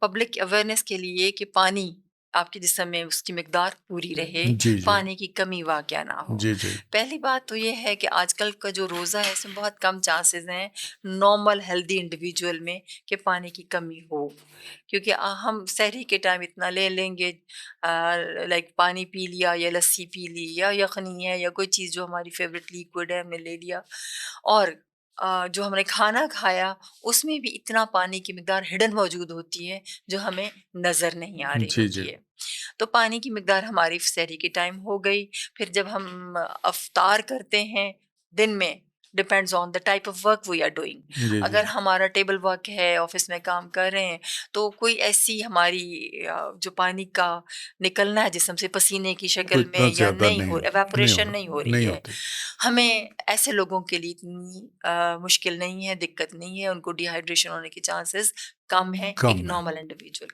Public awareness के लिए कि पानी आपके जिस्म में उसकी मिकदार पूरी रहे, जी, जी। पानी की कमी वाक़या ना हो। जी, जी। पहली बात तो ये है कि आजकल का जो रोज़ा है इसमें बहुत कम चांसेस हैं नॉर्मल हेल्दी इंडिविजुअल में कि पानी की कमी हो। क्योंकि हम सहरी के टाइम इतना ले लेंगे, लाइक पानी पी लिया या लस्सी पी ली या यखनी है या कोई चीज़ जो हमारी फ़ेवरेट लिक्विड है हमने ले लिया, और जो हमने खाना खाया उसमें भी इतना पानी की मिकदार हिडन मौजूद होती है जो हमें नज़र नहीं आ रही जी, जी। होती है। तो पानी की मिकदार हमारी सहरी के टाइम हो गई। फिर जब हम अफ्तार करते हैं दिन में, depends on the type of work we are doing. जी, जी। अगर हमारा टेबल वर्क है, ऑफिस में काम कर रहे हैं, तो कोई ऐसी हमारी जो पानी का निकलना है जिस्म से पसीने की कोई शक्ल इतना में या ज़्यादा नहीं नहीं हो, नहीं एवापोरेशन होगा, नहीं हो रही नहीं है, होती। हमें ऐसे लोगों के लिए इतनी मुश्किल नहीं है, दिक्कत नहीं है, उनको डिहाइड्रेशन होने के चांसेस कम है एक कम है। Normal individual